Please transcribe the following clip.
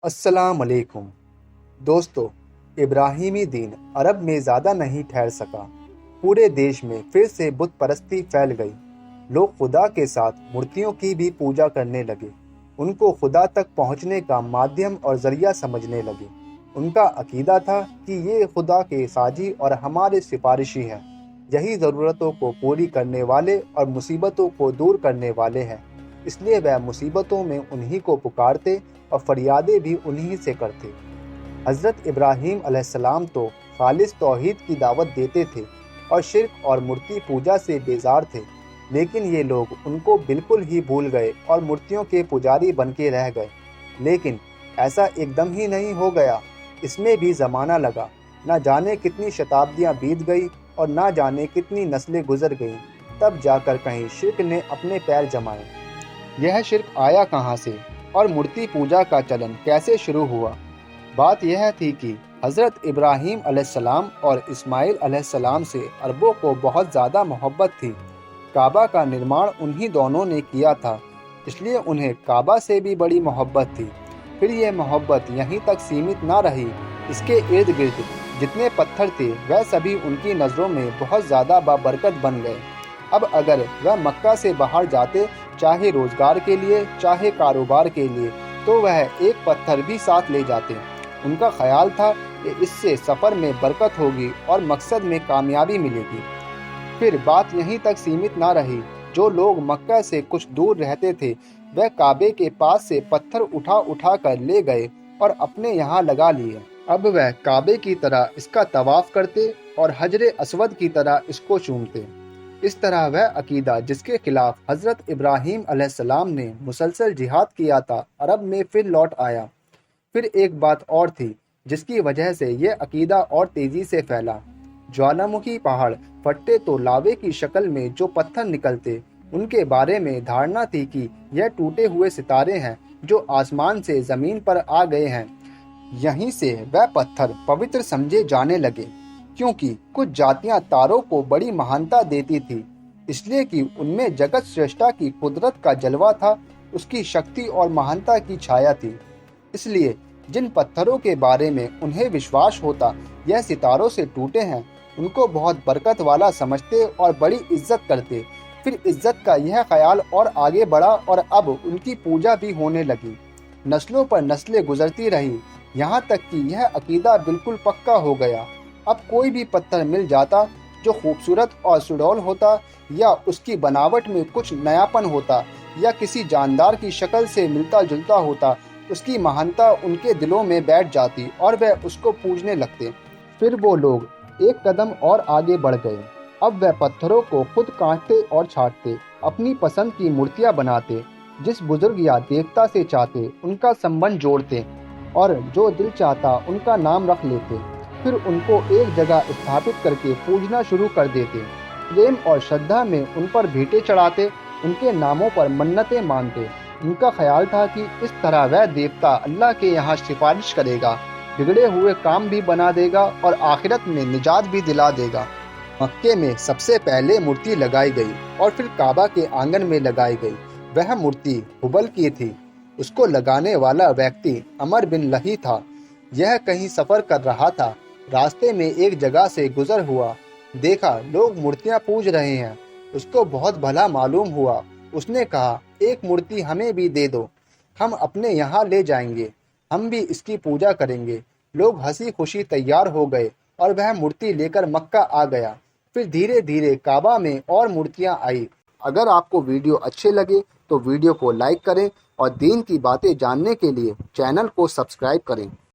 अस्सलाम अलैकुम दोस्तों। इब्राहिमी दीन अरब में ज़्यादा नहीं ठहर सका। पूरे देश में फिर से बुत परस्ती फैल गई। लोग खुदा के साथ मूर्तियों की भी पूजा करने लगे। उनको खुदा तक पहुंचने का माध्यम और ज़रिया समझने लगे। उनका अकीदा था कि ये खुदा के साजी और हमारे सिफारिशी हैं। यही ज़रूरतों को पूरी करने वाले और मुसीबतों को दूर करने वाले हैं। इसलिए वह मुसीबतों में उन्हीं को पुकारते और फरियादें भी उन्हीं से करते। हज़रत इब्राहीम अलैहिस्सलाम तो खालिस तौहीद की दावत देते थे और शिर्क और मूर्ति पूजा से बेजार थे, लेकिन ये लोग उनको बिल्कुल ही भूल गए और मूर्तियों के पुजारी बन के रह गए। लेकिन ऐसा एकदम ही नहीं हो गया, इसमें भी ज़माना लगा। ना जाने कितनी शताब्दियाँ बीत गई और ना जाने कितनी नस्लें गुजर गईं, तब जाकर कहीं शिर्क ने अपने पैर जमाए। यह शिर्क आया कहाँ से और मूर्ति पूजा का चलन कैसे शुरू हुआ? बात यह थी कि हज़रत इब्राहीम अलैहिस्सलाम और इस्माइल अलैहिस्सलाम से अरबों को बहुत ज़्यादा मोहब्बत थी। काबा का निर्माण उन्हीं दोनों ने किया था, इसलिए उन्हें काबा से भी बड़ी मोहब्बत थी। फिर यह मोहब्बत यहीं तक सीमित ना रही। इसके इर्द गिर्द जितने पत्थर थे वह सभी उनकी नज़रों में बहुत ज़्यादा बाबरकत बन गए। अब अगर वह मक्का से बाहर जाते, चाहे रोज़गार के लिए चाहे कारोबार के लिए, तो वह एक पत्थर भी साथ ले जाते। उनका ख्याल था कि इससे सफ़र में बरकत होगी और मकसद में कामयाबी मिलेगी। फिर बात यहीं तक सीमित ना रही। जो लोग मक्का से कुछ दूर रहते थे वह काबे के पास से पत्थर उठा उठा कर ले गए और अपने यहाँ लगा लिए। अब वह काबे की तरह इसका तवाफ़ करते और हजरे अस्वद की तरह इसको चूमते। इस तरह वह अकीदा जिसके खिलाफ हज़रत इब्राहीम अलैहिस्सलाम ने मुसलसल जिहाद किया था, अरब में फिर लौट आया। फिर एक बात और थी जिसकी वजह से यह अकीदा और तेज़ी से फैला। ज्वालामुखी पहाड़ फटते तो लावे की शक्ल में जो पत्थर निकलते, उनके बारे में धारणा थी कि यह टूटे हुए सितारे हैं जो आसमान से ज़मीन पर आ गए हैं। यहीं से वह पत्थर पवित्र समझे जाने लगे, क्योंकि कुछ जातियां तारों को बड़ी महानता देती थी, इसलिए कि उनमें जगत श्रेष्ठा की कुदरत का जलवा था, उसकी शक्ति और महानता की छाया थी। इसलिए जिन पत्थरों के बारे में उन्हें विश्वास होता यह सितारों से टूटे हैं, उनको बहुत बरकत वाला समझते और बड़ी इज्जत करते। फिर इज्जत का यह ख्याल और आगे बढ़ा और अब उनकी पूजा भी होने लगी। नस्लों पर नस्लें गुजरती रही, यहाँ तक कि यह अकीदा बिल्कुल पक्का हो गया। अब कोई भी पत्थर मिल जाता जो खूबसूरत और सुडौल होता, या उसकी बनावट में कुछ नयापन होता, या किसी जानदार की शक्ल से मिलता जुलता होता, उसकी महानता उनके दिलों में बैठ जाती और वह उसको पूजने लगते। फिर वो लोग एक कदम और आगे बढ़ गए। अब वह पत्थरों को खुद काटते और छांटते, अपनी पसंद की मूर्तियाँ बनाते, जिस बुजुर्ग या देवता से चाहते उनका संबंध जोड़ते और जो दिल चाहता उनका नाम रख लेते। फिर उनको एक जगह स्थापित करके पूजना शुरू कर देते। प्रेम और श्रद्धा में उन पर भेंटें चढ़ाते, उनके नामों पर मन्नतें मानते। उनका ख्याल था कि इस तरह वह देवता अल्लाह के यहाँ सिफारिश करेगा, बिगड़े हुए काम भी बना देगा और आखिरत में निजात भी दिला देगा। मक्के में सबसे पहले मूर्ति लगाई गई और फिर काबा के आंगन में लगाई गई। वह मूर्ति हुबल की थी। उसको लगाने वाला व्यक्ति अमर बिन लही था। यह कहीं सफ़र कर रहा था। रास्ते में एक जगह से गुजर हुआ, देखा लोग मूर्तियां पूज रहे हैं। उसको बहुत भला मालूम हुआ। उसने कहा, एक मूर्ति हमें भी दे दो, हम अपने यहाँ ले जाएंगे, हम भी इसकी पूजा करेंगे। लोग हंसी खुशी तैयार हो गए और वह मूर्ति लेकर मक्का आ गया। फिर धीरे धीरे काबा में और मूर्तियां आई। अगर आपको वीडियो अच्छे लगे तो वीडियो को लाइक करें और दीन की बातें जानने के लिए चैनल को सब्सक्राइब करें।